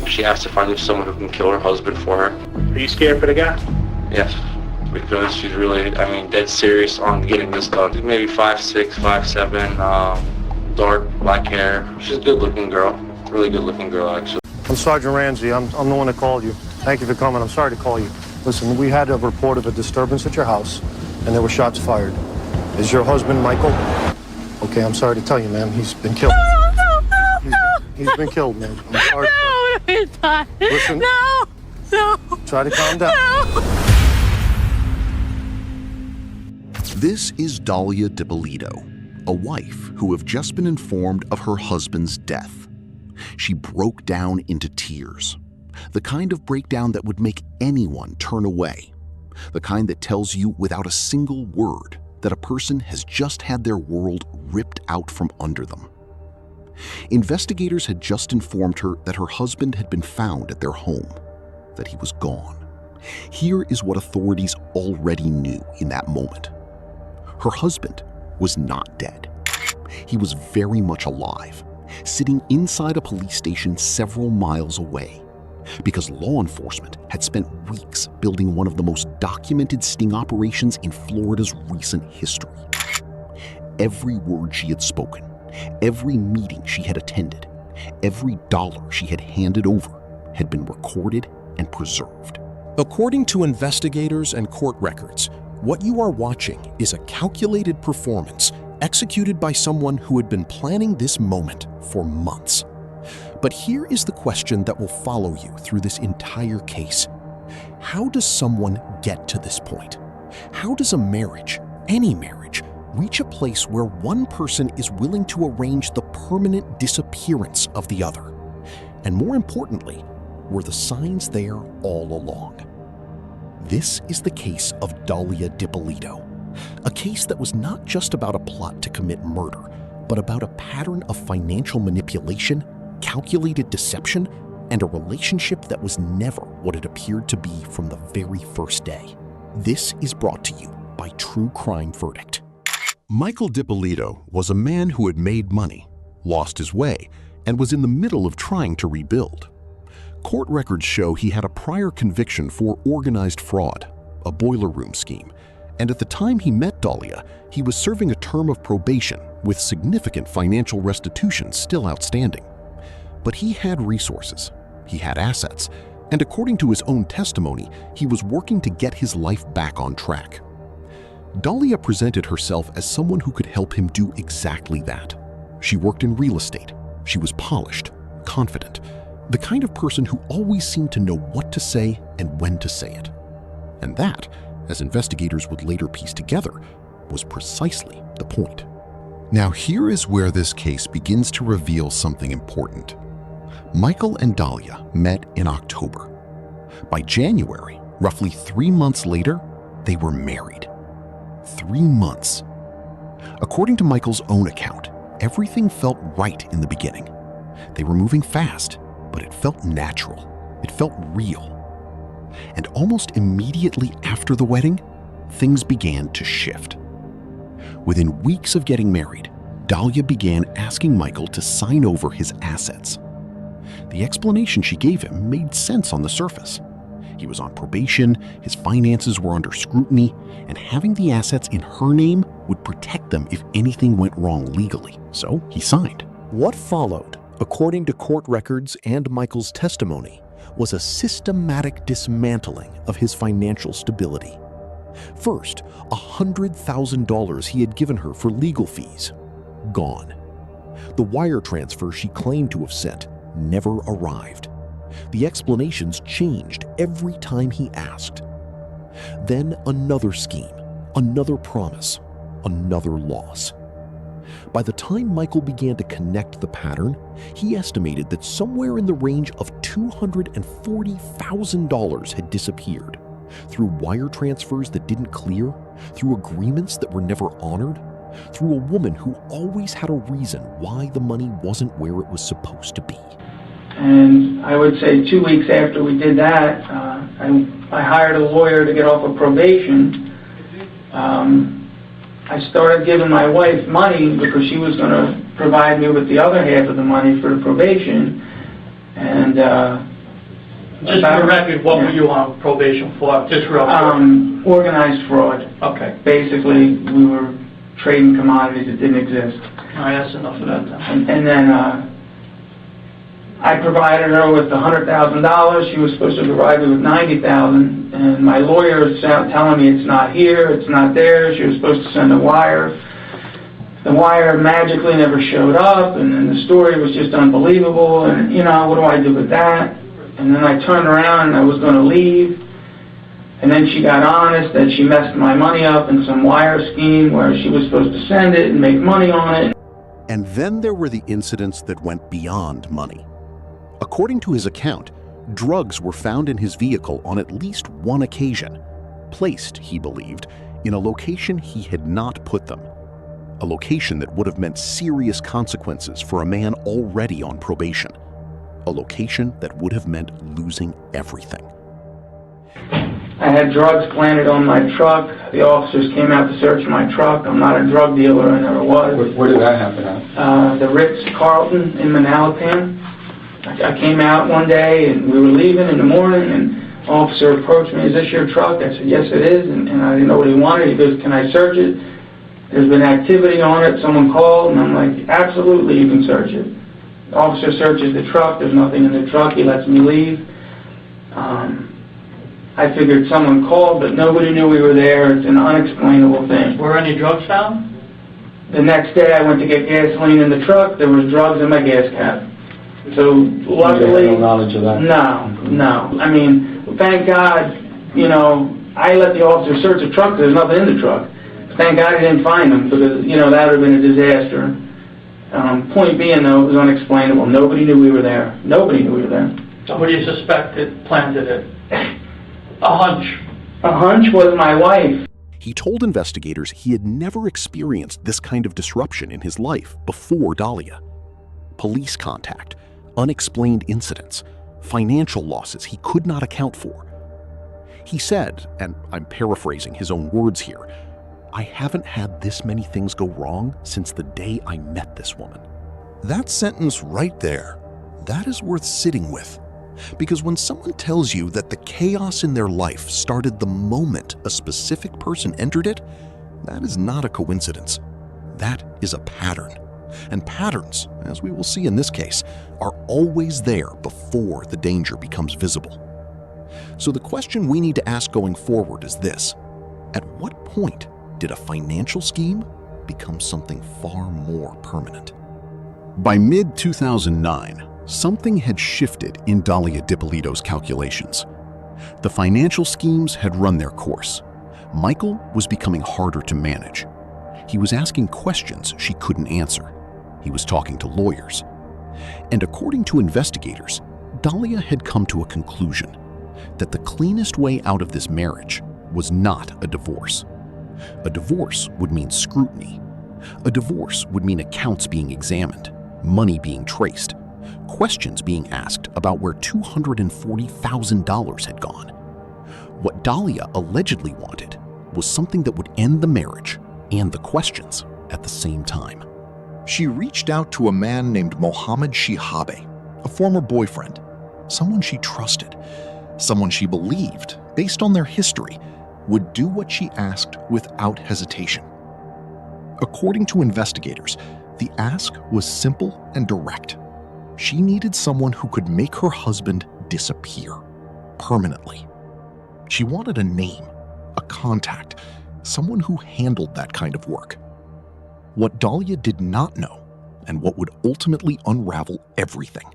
She asked if I knew someone who can kill her husband for her. Are you scared for the guy? Yes, because she's really, dead serious on getting this done. She's maybe 5'6", 5'7", dark black hair. She's a good-looking girl, really good-looking girl, actually. I'm Sergeant Ramsey. I'm the one that called you. Thank you for coming. I'm sorry to call you. Listen, we had a report of a disturbance at your house, and there were shots fired. Is your husband Michael? Okay, I'm sorry to tell you, ma'am. He's been killed. He's been killed, man. I'm sorry. No, he's not. Listen. No. Try to calm down. No. This is Dalia Dippolito, a wife who have just been informed of her husband's death. She broke down into tears. The kind of breakdown that would make anyone turn away. The kind that tells you without a single word that a person has just had their world ripped out from under them. Investigators had just informed her that her husband had been found at their home, that he was gone. Here is what authorities already knew in that moment. Her husband was not dead. He was very much alive, sitting inside a police station several miles away, because law enforcement had spent weeks building one of the most documented sting operations in Florida's recent history. Every word she had spoken, every meeting she had attended, every dollar she had handed over had been recorded and preserved. According to investigators and court records, what you are watching is a calculated performance executed by someone who had been planning this moment for months. But here is the question that will follow you through this entire case. How does someone get to this point? How does a marriage, any marriage, reach a place where one person is willing to arrange the permanent disappearance of the other? And more importantly, were the signs there all along? This is the case of Dalia Dippolito, a case that was not just about a plot to commit murder, but about a pattern of financial manipulation, calculated deception, and a relationship that was never what it appeared to be from the very first day. This is brought to you by True Crime Verdict. Michael Dippolito was a man who had made money, lost his way, and was in the middle of trying to rebuild. Court records show he had a prior conviction for organized fraud, a boiler room scheme, and at the time he met Dalia, he was serving a term of probation with significant financial restitution still outstanding. But he had resources, he had assets, and according to his own testimony, he was working to get his life back on track. Dalia presented herself as someone who could help him do exactly that. She worked in real estate. She was polished, confident, the kind of person who always seemed to know what to say and when to say it. And that, as investigators would later piece together, was precisely the point. Now here is where this case begins to reveal something important. Michael and Dalia met in October. By January, roughly 3 months later, they were married. 3 months. According to Michael's own account, everything felt right in the beginning. They were moving fast, but it felt natural. It felt real. And almost immediately after the wedding, things began to shift. Within weeks of getting married, Dalia began asking Michael to sign over his assets. The explanation she gave him made sense on the surface. He was on probation, his finances were under scrutiny, and having the assets in her name would protect them if anything went wrong legally. So he signed. What followed, according to court records and Michael's testimony, was a systematic dismantling of his financial stability. First, $100,000 he had given her for legal fees. Gone. The wire transfer she claimed to have sent never arrived. The explanations changed every time he asked. Then another scheme, another promise, another loss. By the time Michael began to connect the pattern, he estimated that somewhere in the range of $240,000 had disappeared through wire transfers that didn't clear, through agreements that were never honored, through a woman who always had a reason why the money wasn't where it was supposed to be. And I would say 2 weeks after we did that, I hired a lawyer to get off of probation. I started giving my wife money because she was going to provide me with the other half of the money for the probation. And Just for the record, what were you on probation for? Just real quick. Organized fraud. Okay. Basically, we were trading commodities that didn't exist. All right, that's enough of that then. And then I provided her with $100,000. She was supposed to provide me with $90,000, and my lawyer is telling me it's not here, it's not there. She was supposed to send a wire. The wire magically never showed up, and then the story was just unbelievable. And what do I do with that? And then I turned around and I was going to leave. And then she got honest that she messed my money up in some wire scheme where she was supposed to send it and make money on it. And then there were the incidents that went beyond money. According to his account, drugs were found in his vehicle on at least one occasion, placed, he believed, in a location he had not put them. A location that would have meant serious consequences for a man already on probation. A location that would have meant losing everything. I had drugs planted on my truck. The officers came out to search my truck. I'm not a drug dealer, I never was. Where did that happen at? The Ritz-Carlton in Manalapan. I came out one day and we were leaving in the morning, and an officer approached me, "Is this your truck?" I said, "Yes, it is." And I didn't know what he wanted. He goes, "Can I search it? There's been activity on it. Someone called." And I'm like, "Absolutely, you can search it." The officer searches the truck. There's nothing in the truck. He lets me leave. I figured someone called, but nobody knew we were there. It's an unexplainable thing. Were any drugs found? The next day I went to get gasoline in the truck. There was drugs in my gas cap. So luckily, you had no knowledge of that? No. I mean, thank God, I let the officer search the truck. There's nothing in the truck. Thank God he didn't find them, because, that would have been a disaster. Point being, though, it was unexplainable. Nobody knew we were there. Nobody knew we were there. So who do you suspect it planted it? A hunch. A hunch was my wife. He told investigators he had never experienced this kind of disruption in his life before Dalia. Police contact, unexplained incidents, financial losses he could not account for. He said, and I'm paraphrasing his own words here, "I haven't had this many things go wrong since the day I met this woman." That sentence right there, that is worth sitting with. Because when someone tells you that the chaos in their life started the moment a specific person entered it, that is not a coincidence. That is a pattern. And patterns, as we will see in this case, are always there before the danger becomes visible. So the question we need to ask going forward is this: at what point did a financial scheme become something far more permanent? By mid-2009, something had shifted in Dalia Dippolito's calculations. The financial schemes had run their course. Michael was becoming harder to manage. He was asking questions she couldn't answer. He was talking to lawyers. And according to investigators, Dalia had come to a conclusion that the cleanest way out of this marriage was not a divorce. A divorce would mean scrutiny. A divorce would mean accounts being examined, money being traced, questions being asked about where $240,000 had gone. What Dalia allegedly wanted was something that would end the marriage and the questions at the same time. She reached out to a man named Mohammed Shihabe, a former boyfriend, someone she trusted, someone she believed, based on their history, would do what she asked without hesitation. According to investigators, the ask was simple and direct. She needed someone who could make her husband disappear permanently. She wanted a name, a contact, someone who handled that kind of work. What Dalia did not know, and what would ultimately unravel everything,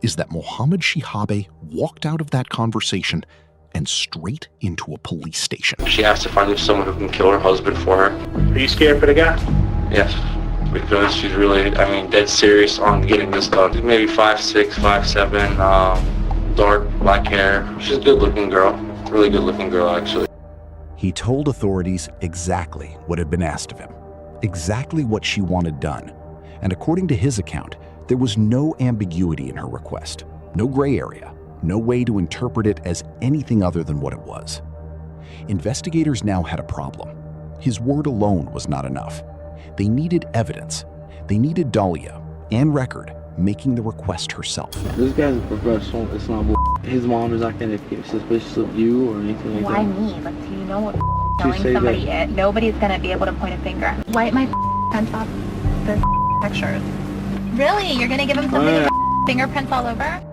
is that Mohammed Shihabe walked out of that conversation and straight into a police station. She asked if I knew someone who can kill her husband for her. Are you scared for the guy? Yes, because she's really, dead serious on getting this done. She's maybe 5'6", 5'7", dark black hair. She's a good-looking girl, really good-looking girl, actually. He told authorities exactly what had been asked of him, exactly what she wanted done. And according to his account, there was no ambiguity in her request, no gray area, no way to interpret it as anything other than what it was. Investigators now had a problem. His word alone was not enough. They needed evidence. They needed Dalia and record making the request herself. This guy's a professional. It's not his mom is not going to get suspicious of you or anything like Why that. me? Like, do you know what Telling somebody is? Nobody's going to be able to point a finger. Wipe my pants off the pictures. Really? You're going to give him somebody fingerprints all over?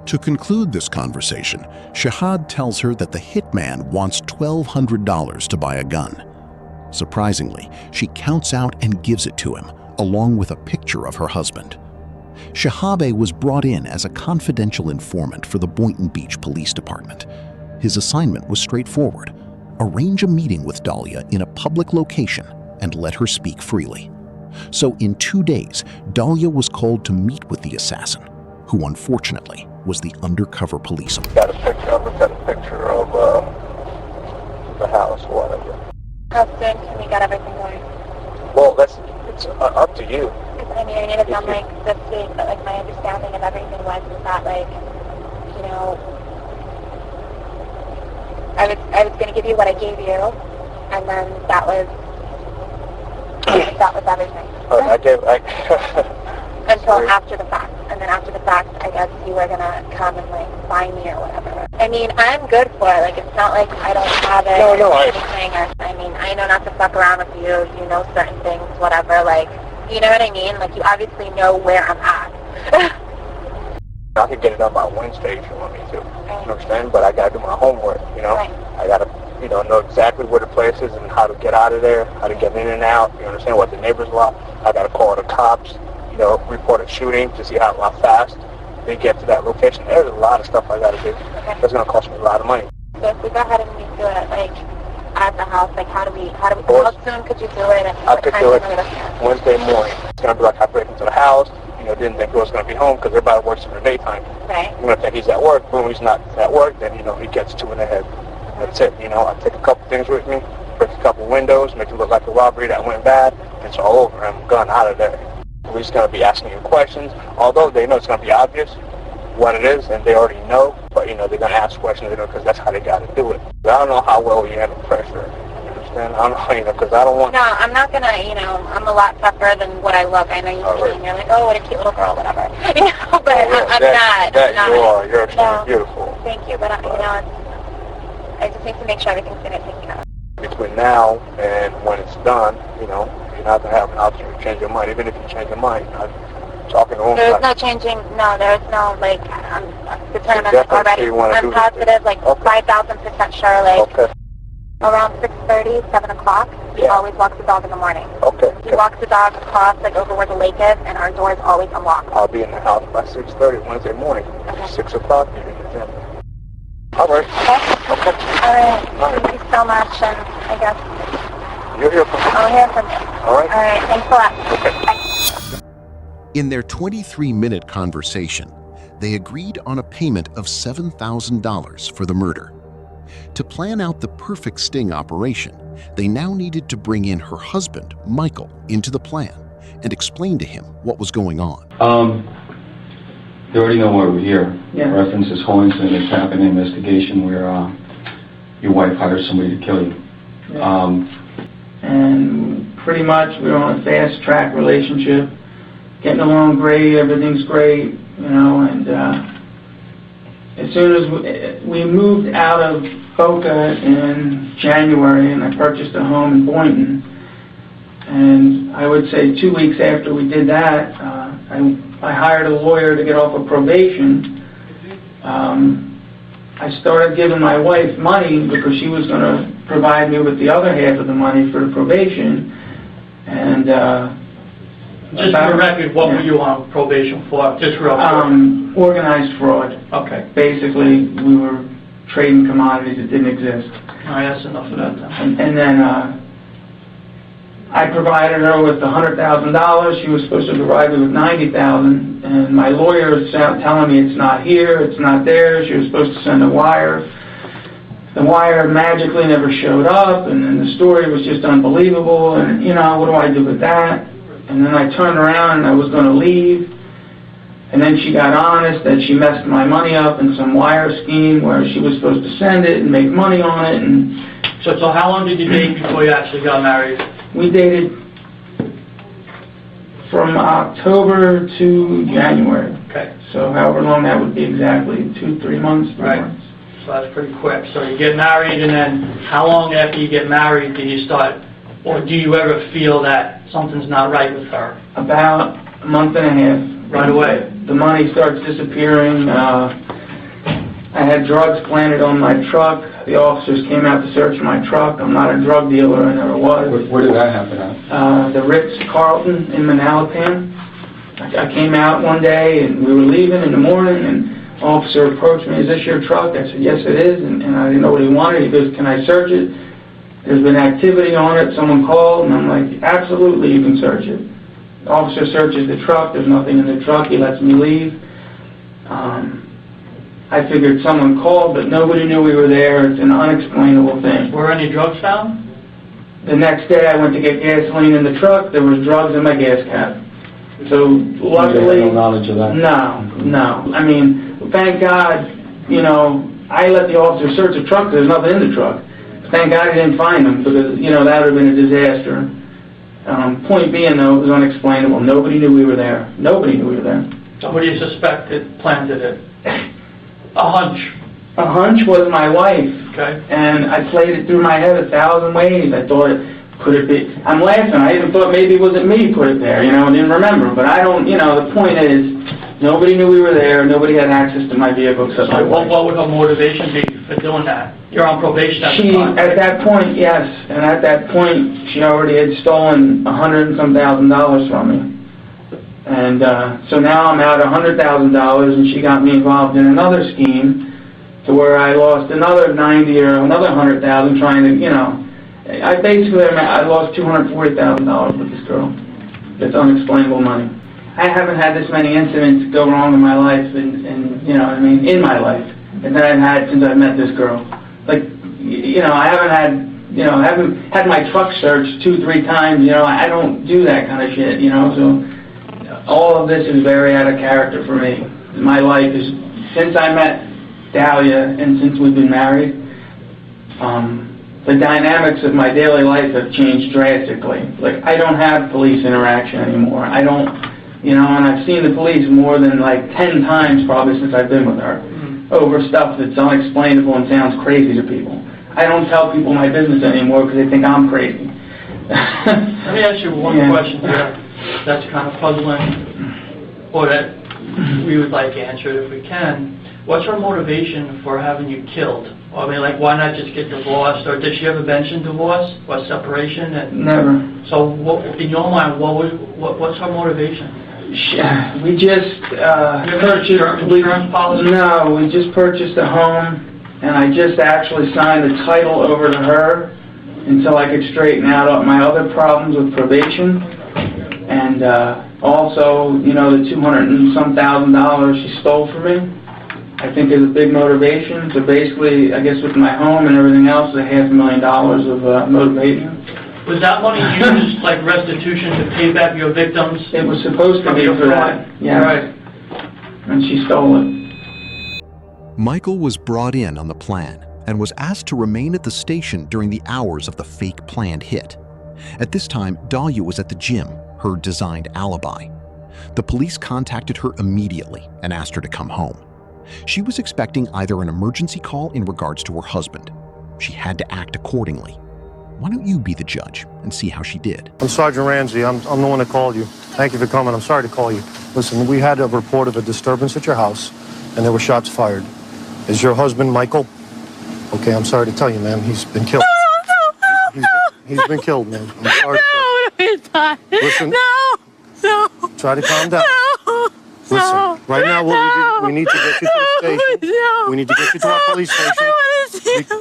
To conclude this conversation, Shahad tells her that the hitman wants $1,200 to buy a gun. Surprisingly, she counts out and gives it to him, along with a picture of her husband. Shahabe was brought in as a confidential informant for the Boynton Beach Police Department. His assignment was straightforward: arrange a meeting with Dalia in a public location and let her speak freely. So in 2 days, Dalia was called to meet with the assassin, who unfortunately was the undercover policeman. Got a picture of the house, whatever. How soon can we get everything going? Well, it's up to you. I mean, I need to come like this week, but like my understanding of everything was that like, you know, I was going to give you what I gave you, and then that was everything. Until after the fact, and then after the fact, I guess you were gonna come and like find me or whatever. I mean, I'm good for it. Like, it's not like I don't have it or anything. I mean, I know not to fuck around with you. You know certain things, whatever. Like, you know what I mean? Like, you obviously know where I'm at. I could get it done by Wednesday if you want me to. You understand? But I gotta do my homework. You know, I gotta know exactly where the place is and how to get out of there, how to get in and out. You understand what the neighbors want? I gotta call the cops. Report a shooting to see how fast they get to that location. There's a lot of stuff I gotta do. That's gonna cost me a lot of money. So if we go ahead and we do it, like, at the house, like, how soon could you do it? And I could do it Wednesday morning. It's gonna be like I break into the house, didn't think he was gonna be home because everybody works in the daytime. Right. I'm gonna think he's at work. Boom, he's not at work, then, he gets 2 in the head. That's it, I take a couple things with me, break a couple windows, make it look like a robbery that went bad, and it's all over. I'm gone out of there. We're just going to be asking you questions, although they know it's going to be obvious what it is, and they already know, but, they're going to ask questions, because that's how they got to do it. I don't know how well you handle pressure, you understand? I don't know, because I don't want... No, I'm not going to, I'm a lot tougher than what I look. I know you see me, and you're like, oh, what a cute little girl, whatever. But I'm not. You are. You're extremely beautiful. Thank you, but, I just need to make sure everything's going to take care of. Between now and when it's done, you're not going to have an option to change your mind. Even if you change your mind, I'm talking to him. There's no changing, there's no, like, I'm determined already. I'm positive, like, 5,000% sure, like, around 6:30, 7 o'clock, he always walks the dog in the morning. Okay. He walks the dog across, like, over where the lake is, and our door is always unlocked. I'll be in the house by 6:30 Wednesday morning. 6 o'clock, you can get in. All right. Okay. All right. Thank you so much, and I guess... You'll hear from me. I'll hear from you. All right. All right. Thanks a lot. Okay. Bye. In their 23-minute conversation, they agreed on a payment of $7,000 for the murder. To plan out the perfect sting operation, they now needed to bring in her husband, Michael, into the plan and explain to him what was going on. They already know why we're here. Yeah. Reference this whole incident that's happened, an investigation where your wife hired somebody to kill you. Yeah. And pretty much we're on a fast-track relationship, getting along great, everything's great, and as soon as we moved out of Boca in January, and I purchased a home in Boynton, and I would say 2 weeks after we did that, I hired a lawyer to get off of probation. I started giving my wife money because she was going to provide me with the other half of the money for the probation. And just for the record, what were you on probation for? Just real quick. Organized fraud. Okay. Basically, we were trading commodities that didn't exist. All right, that's enough of that then. And then I provided her with $100,000. She was supposed to provide me with $90,000, and my lawyer is telling me it's not here, it's not there. She was supposed to send a wire. The wire magically never showed up, and then the story was just unbelievable. And what do I do with that? And then I turned around and I was going to leave, and then she got honest that she messed my money up in some wire scheme where she was supposed to send it and make money on it. And so how long did you date before you actually got married? We dated From October to January. Okay. So however long that would be exactly, 2-3 months, 3 Right. months. So that's pretty quick. So you get married, and then how long after you get married do you start, or do you ever feel that something's not right with her? About a month and a half. Right away? The money starts disappearing. I had drugs planted on my truck. The officers came out to search my truck. I'm not a drug dealer, I never was. Where did that happen at? The Ritz-Carlton in Manalapan. I came out one day, and we were leaving in the morning, and an officer approached me, "Is this your truck?" I said, "Yes, it is," and I didn't know what he wanted. He goes, "Can I search it? There's been activity on it. Someone called," and I'm like, "Absolutely, you can search it." The officer searches the truck. There's nothing in the truck. He lets me leave. I figured someone called, but nobody knew we were there. It's an unexplainable thing. Were any drugs found? The next day, I went to get gasoline in the truck. There was drugs in my gas cap. So luckily, You had no knowledge of that? no. I mean, thank God, you know, I let the officer search the truck. There's nothing in the truck. Thank God he didn't find them, because, you know, that would have been a disaster. Point being, though, it was unexplainable. Nobody knew we were there. Nobody knew we were there. So who do you suspect that planted it? A hunch. A hunch was my wife. Okay. And I played it through my head 1,000 ways. I thought, could it be? I'm laughing. I even thought maybe it wasn't me who put it there, you know, and didn't remember. But I don't, you know, the point is, nobody knew we were there. Nobody had access to my vehicle except my So wife. what would her motivation be for doing that? You're on probation at the time. At that point, yes. And at that point, she already had stolen $100 and some thousand from me. And so now I'm out $100,000, and she got me involved in another scheme to where I lost another 90 or another 100,000 trying to, you know, I lost $240,000 with this girl. It's unexplainable money. I haven't had this many incidents go wrong in my life, and you know what I mean, in my life, and that I've had since I met this girl. Like, you know, I haven't had my truck searched 2-3 times, you know, I don't do that kind of shit, you know, so all of this is very out of character for me. My life is, since I met Dalia and since we've been married, the dynamics of my daily life have changed drastically. Like, I don't have police interaction anymore. I don't, you know, and I've seen the police more than like 10 times probably since I've been with her, over stuff that's unexplainable and sounds crazy to people. I don't tell people my business anymore because they think I'm crazy. Let me ask you one question here that's kind of puzzling, or that we would like answered if we can. What's her motivation for having you killed? I mean, like, why not just get divorced? Or did she ever mention divorce or separation? Never. So, what, in your mind, what's her motivation? We just purchased insurance policy? No, we just purchased a home, and I just actually signed the title over to her until I could straighten out my other problems with probation, and also, you know, the $200 and some thousand she stole from me, I think is a big motivation. So basically, I guess with my home and everything else, $500,000 of motivation. Was that money used, like restitution, to pay back your victims? It was supposed to be for that, yeah. Right. And she stole it. Michael was brought in on the plan and was asked to remain at the station during the hours of the fake planned hit. At this time, Dalia was at the gym, her designed alibi. The police contacted her immediately and asked her to come home. She was expecting either an emergency call in regards to her husband. She had to act accordingly. Why don't you be the judge and see how she did? I'm Sergeant Ramsey. I'm the one that called you. Thank you for coming. I'm sorry to call you. Listen, we had a report of a disturbance at your house, and there were shots fired. Is your husband Michael? Okay, I'm sorry to tell you, ma'am. He's been killed. He's been killed, ma'am. I'm sorry. He's not. Listen. No. Try to calm down. Listen, right now we need to get you to the station. We need to get you to our police station.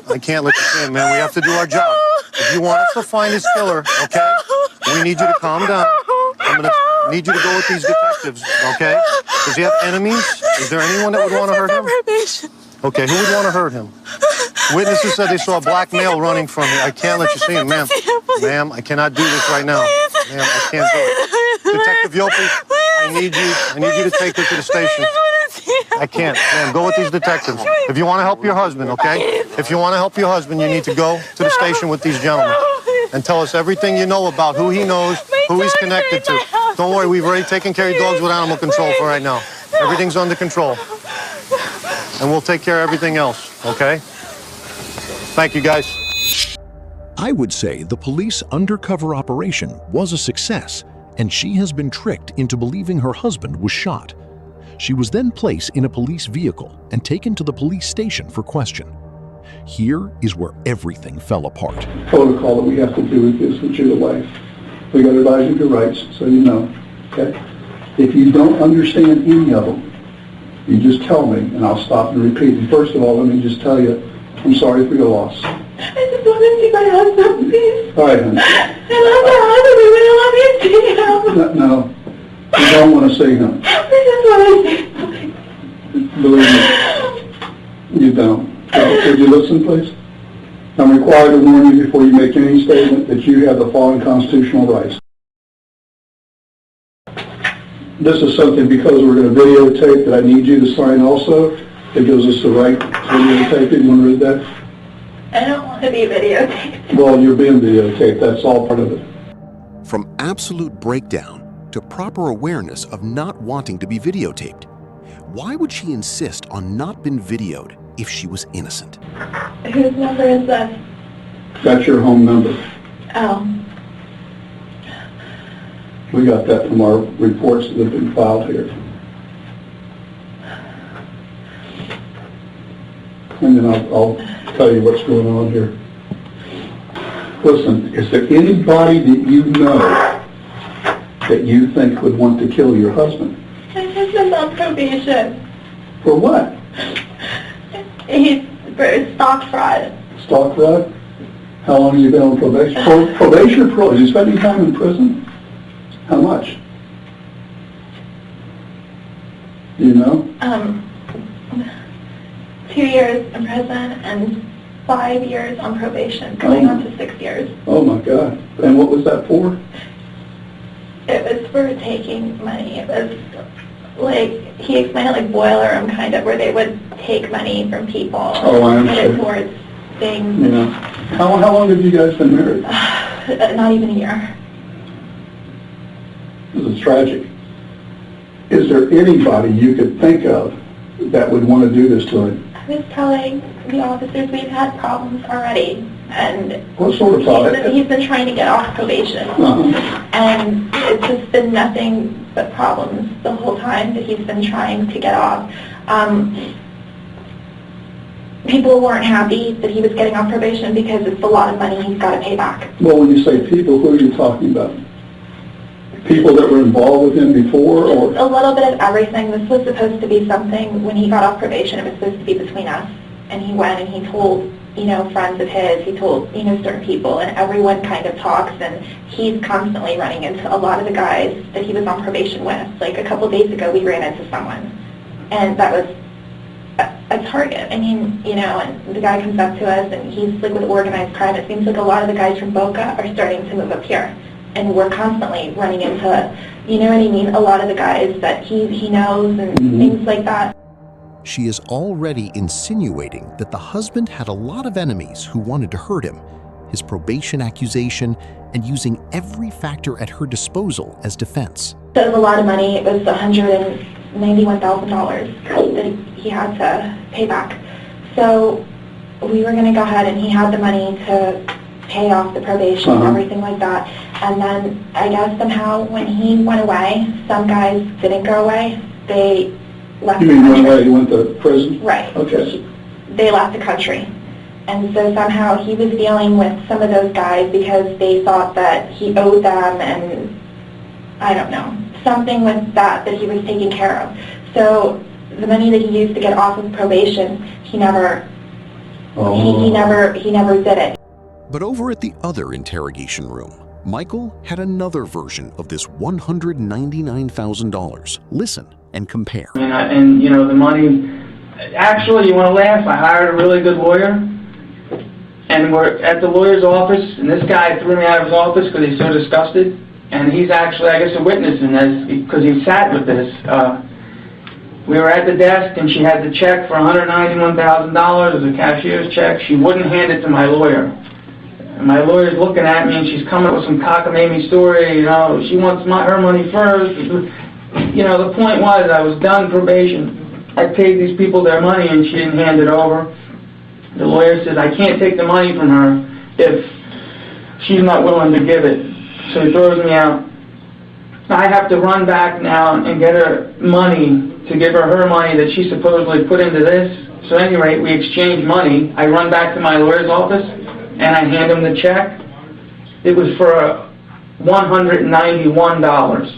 I can't let you see him, man. We have to do our job. If you want us to find his killer, okay, we need you to calm down. I'm going to need you to go with these detectives, okay? Does he have enemies? Is there anyone that would want to hurt him? Okay, who would want to hurt him? Witnesses said they saw a black male running from me. I can't let you see him, ma'am. Ma'am, I cannot do this right now. Ma'am, I can't do it. Detective Yopi, I need you to take her to the station. I can't. Ma'am, go with these detectives. If you want to help your husband, okay? If you want to help your husband, you need to go to the station with these gentlemen and tell us everything you know about who he knows, who he's connected to. Don't worry, we've already taken care of your dogs with animal control for right now. Everything's under control. And we'll take care of everything else, okay? Thank you, guys. I would say the police undercover operation was a success, and she has been tricked into believing her husband was shot. She was then placed in a police vehicle and taken to the police station for question. Here is where everything fell apart. Protocol that we have to do with this, with your wife. We got to advise you of your rights, so you know, okay? If you don't understand any of them, you just tell me, and I'll stop and repeat. And first of all, let me just tell you, I'm sorry for your loss. I just want to see my husband, please. All right, honey. I love my husband. I want to see him. No, you don't want to see him. I just want to see him. Believe me, you don't. Could you listen, please? I'm required to warn you before you make any statement that you have the following constitutional rights. This is something, because we're going to videotape, that I need you to sign also. It gives us the right to videotape it. You want to read that? I don't want to be videotaped. Well, you're being videotaped. That's all part of it. From absolute breakdown to proper awareness of not wanting to be videotaped. Why would she insist on not being videoed if she was innocent? Whose number is this? That's your home number. Oh. We got that from our reports that have been filed here. And then I'll tell you what's going on here. Listen, is there anybody that you know that you think would want to kill your husband? My husband's on probation. For what? He's for stock fraud. Stock fraud? How long have you been on probation? Probation or parole? Did you spend any time in prison? How much? Do you know? 2 years in prison and 5 years on probation, going on to 6 years. Oh my God. And what was that for? It was for taking money. It was like, he explained it like boiler room kind of, where they would take money from people. Oh, I and put it understand. towards things. Yeah. How long have you guys been married? Not even a year. This is tragic. Is there anybody you could think of that would want to do this to him? I was telling the officers we've had problems already, and What sort of problem? he's been trying to get off probation, and it's just been nothing but problems the whole time that he's been trying to get off. People weren't happy that he was getting off probation because it's a lot of money he's got to pay back. Well, when you say people, who are you talking about? People that were involved with him before, or? A little bit of everything. This was supposed to be something, when he got off probation, it was supposed to be between us. And he went and he told, friends of his, he told, certain people, and everyone kind of talks, and he's constantly running into a lot of the guys that he was on probation with. Like a couple of days ago, we ran into someone, and that was a target. I mean, and the guy comes up to us, and he's like with organized crime. It seems like a lot of the guys from Boca are starting to move up here. And we're constantly running into, a lot of the guys that he knows and things like that. She is already insinuating that the husband had a lot of enemies who wanted to hurt him, his probation accusation, and using every factor at her disposal as defense. So it was a lot of money. It was $191,000 that he had to pay back. So we were going to go ahead, and he had the money to pay off the probation and everything like that. And then I guess somehow when he went away, some guys didn't go away. They left the country. You mean went away? You went to prison? Right. Okay. They left the country. And so somehow he was dealing with some of those guys because they thought that he owed them, and I don't know, something with that he was taking care of. So the money that he used to get off of probation, he never did it. But over at the other interrogation room, Michael had another version of this $199,000. Listen and compare. And the money, actually, you want to laugh, I hired a really good lawyer, and we're at the lawyer's office, and this guy threw me out of his office because he's so disgusted, and he's actually, I guess, a witness in this because he sat with this. We were at the desk, and she had the check for $191,000. It was a cashier's check. She wouldn't hand it to my lawyer. And my lawyer's looking at me, and she's coming up with some cockamamie story, you know, she wants her money first. You know, the point was, I was done probation. I paid these people their money, and she didn't hand it over. The lawyer says, I can't take the money from her if she's not willing to give it. So he throws me out. I have to run back now and get her money to give her money that she supposedly put into this. So at any rate, we exchange money. I run back to my lawyer's office and I hand him the check. It was for $191.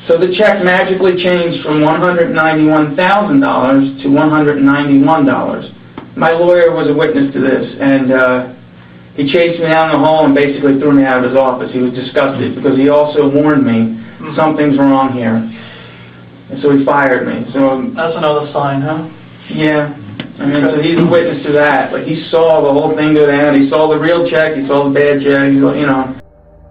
So the check magically changed from $191,000 to $191. My lawyer was a witness to this, and he chased me down the hall and basically threw me out of his office. He was disgusted because he also warned me something's wrong here. And so he fired me. So That's another sign, huh? yeah, I mean, so he's a witness to that. Like, he saw the whole thing go down. He saw the real check. He saw the bad check. You know.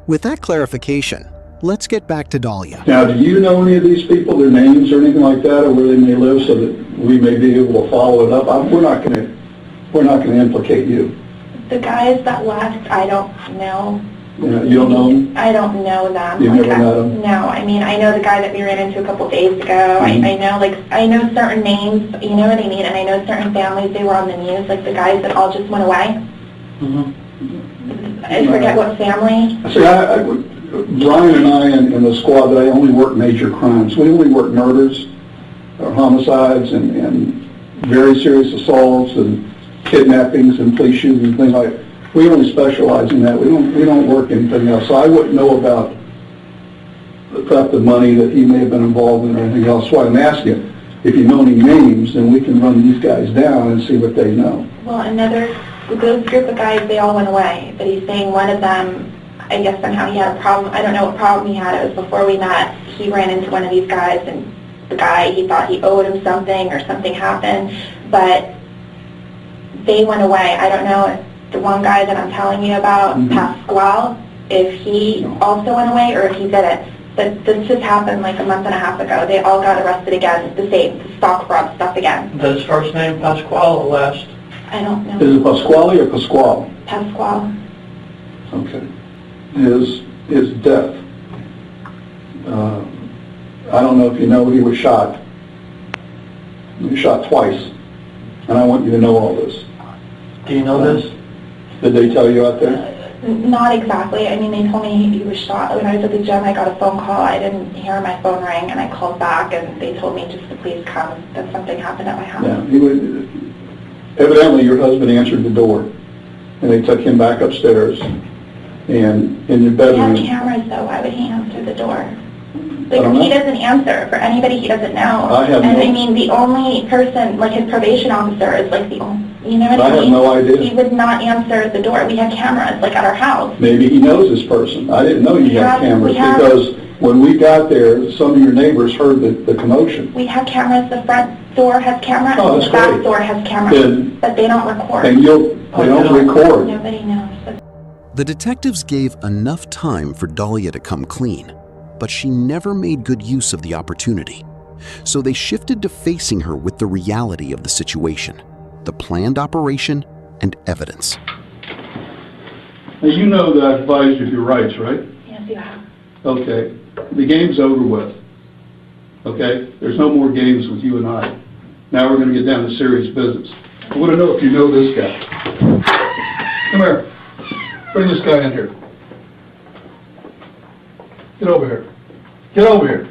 With that clarification, let's get back to Dalia. Now, do you know any of these people, their names or anything like that, or where they may live, so that we may be able to follow it up? We're not going to implicate you. The guys that left, I don't know. Yeah, you don't know them? I don't know them. You've never met them? No, I mean, I know the guy that we ran into a couple days ago. I know certain names, you know what I mean, and I know certain families, they were on the news, like the guys that all just went away. I forget what family. See, Brian and I in the squad, I only work major crimes. We only work murders, or homicides, and very serious assaults, and kidnappings, and police shootings, and things like that. We only specialize in that. We don't work anything else. So I wouldn't know about the theft of money that he may have been involved in or anything else. So I'm asking, if you know any names, then we can run these guys down and see what they know. Well, those group of guys, they all went away, but he's saying one of them, I guess somehow he had a problem. I don't know what problem he had. It was before we met. He ran into one of these guys, and the guy, he thought he owed him something or something happened, but they went away. I don't know if the one guy that I'm telling you about, Pasquale, if he also went away or if he didn't. But this just happened like a month and a half ago. They all got arrested again, the same, the stock fraud stuff again. Is that his first name, Pasquale, or last? I don't know. Is it Pasquale or Pasquale? Pasquale. Okay. His death. I don't know if you know, he was shot. He was shot twice. And I want you to know all this. Do you know this? Did they tell you out there? Not exactly. I mean, they told me he was shot. When I was at the gym, I got a phone call. I didn't hear my phone ring, and I called back, and they told me just to please come, that something happened at my house. Yeah. Evidently, your husband answered the door, and they took him back upstairs. And in your bedroom... We have cameras, though. Why would he answer the door? Because he doesn't answer for anybody he doesn't know. I mean, the only person, like his probation officer, is like the only... You know what I mean? I have no idea. He would not answer the door. We have cameras, like at our house. Maybe he knows this person. I didn't know you had cameras because when we got there, some of your neighbors heard the commotion. We have cameras. The front door has cameras. Oh, and the back door has cameras. But they don't record. And they don't record. Nobody knows. The detectives gave enough time for Dalia to come clean, but she never made good use of the opportunity. So they shifted to facing her with the reality of the situation, the planned operation, and evidence. Now, you know that I've advised you of your rights, right? Yes, you have. Okay. The game's over with. Okay? There's no more games with you and I. Now we're going to get down to serious business. I want to know if you know this guy. Come here. Bring this guy in here. Get over here. Get over here.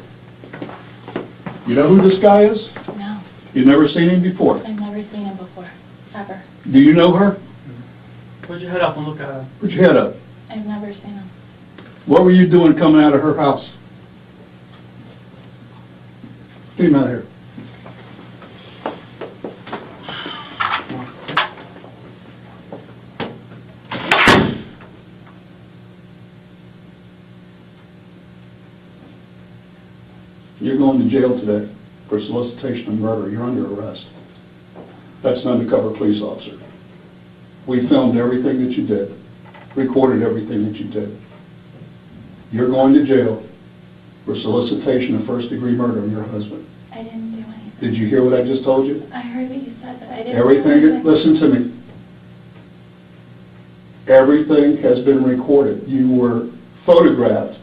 You know who this guy is? No. You've never seen him before? I've never seen him before. Ever. Do you know her? Put your head up and look at her. Put your head up. I've never seen him. What were you doing coming out of her house? Get him out of here. You're going to jail today for solicitation of murder. You're under arrest. That's an undercover police officer. We filmed everything that you did, recorded everything that you did. You're going to jail for solicitation of first-degree murder of your husband. I didn't do anything. Did you hear what I just told you? I heard what you said, but I didn't Everything, do anything. listen to me. Everything has been recorded. You were photographed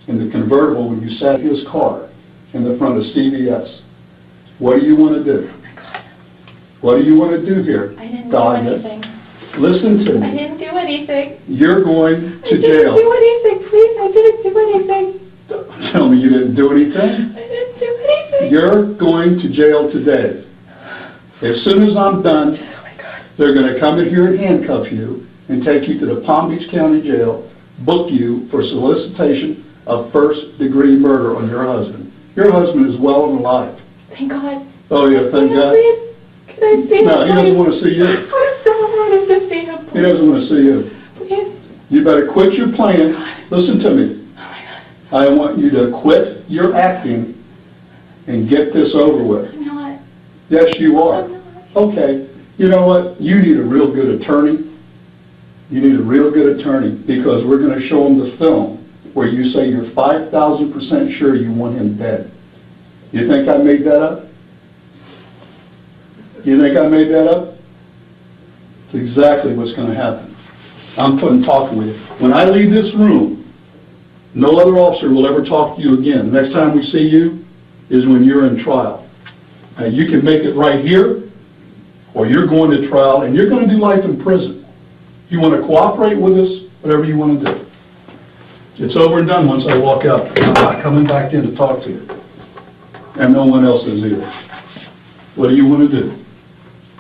in the convertible when you sat in his car in the front of CVS. What do you want to do? What do you want to do here, I didn't Dalia? do anything. Listen to me. I didn't do anything. You're going to I didn't jail. do anything, please. I didn't do anything. Don't tell me you didn't do anything. I didn't do anything. You're going to jail today. As soon as I'm done, they're going to come in here and handcuff you and take you to the Palm Beach County Jail, book you for solicitation of first-degree murder on your husband. Your husband is well and alive. Thank God. Oh, yeah, thank God. Please? Can I see him? No, he doesn't want to see you. I so wanted to see him. He doesn't want to see you. Please. You better quit your playing. Listen to me. I want you to quit your acting and get this over with. I'm not. Yes, you are. Okay. You know what? You need a real good attorney. You need a real good attorney because we're going to show them the film where you say you're 5,000% sure you want him dead. You think I made that up? You think I made that up? It's exactly what's going to happen. I'm talking with you. When I leave this room, no other officer will ever talk to you again. Next time we see you is when you're in trial. Now, you can make it right here, or you're going to trial, and you're going to do life in prison. You want to cooperate with us, whatever you want to do. It's over and done once I walk out. I'm not coming back in to talk to you. And no one else is either. What do you want to do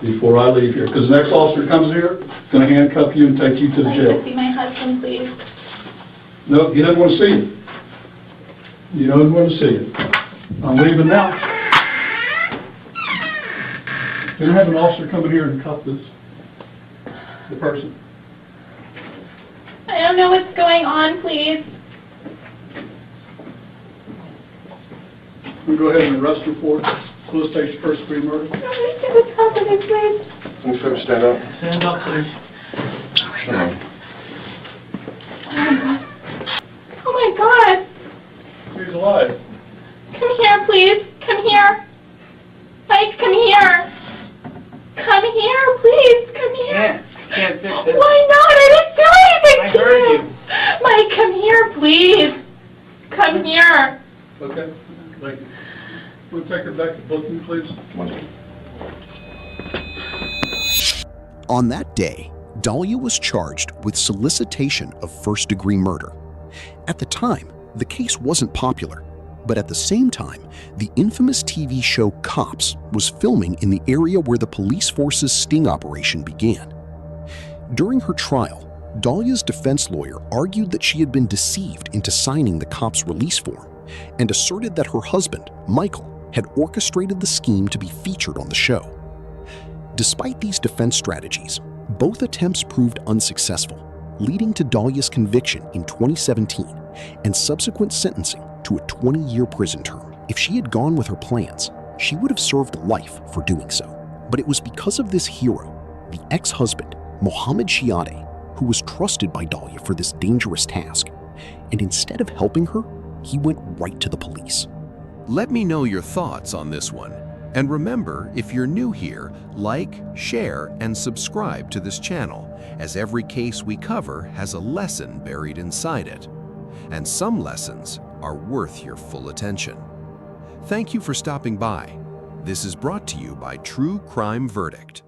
before I leave here? Because the next officer comes here, going to handcuff you and take you to the I'd jail. like to see my husband, please. No, he doesn't want to see you. He doesn't want to see you. I'm leaving now. Can I have an officer come in here and cuff the person? I don't know what's going on, please. We'll go ahead and arrest her for solicitation of first-degree murder. I don't see what's happening, please. Can you stand up? Stand up, please. Oh my God. He's alive. Come here, please. Come here. Mike, come here. Come here, please. Come here. Can't fix it. Why not? I didn't do anything I to heard you. you. Mike, come here, please. Come here. Okay, thank you. We'll take her back to booking, please. On that day, Dalia was charged with solicitation of first-degree murder. At the time, the case wasn't popular, but at the same time, the infamous TV show Cops was filming in the area where the police force's sting operation began. During her trial, Dalia's defense lawyer argued that she had been deceived into signing the cops' release form and asserted that her husband, Michael, had orchestrated the scheme to be featured on the show. Despite these defense strategies, both attempts proved unsuccessful, leading to Dalia's conviction in 2017 and subsequent sentencing to a 20-year prison term. If she had gone with her plans, she would have served life for doing so. But it was because of this hero, the ex-husband, Mohammed Shiade, who was trusted by Dalia for this dangerous task. And instead of helping her, he went right to the police. Let me know your thoughts on this one. And remember, if you're new here, like, share, and subscribe to this channel, as every case we cover has a lesson buried inside it. And some lessons are worth your full attention. Thank you for stopping by. This is brought to you by True Crime Verdict.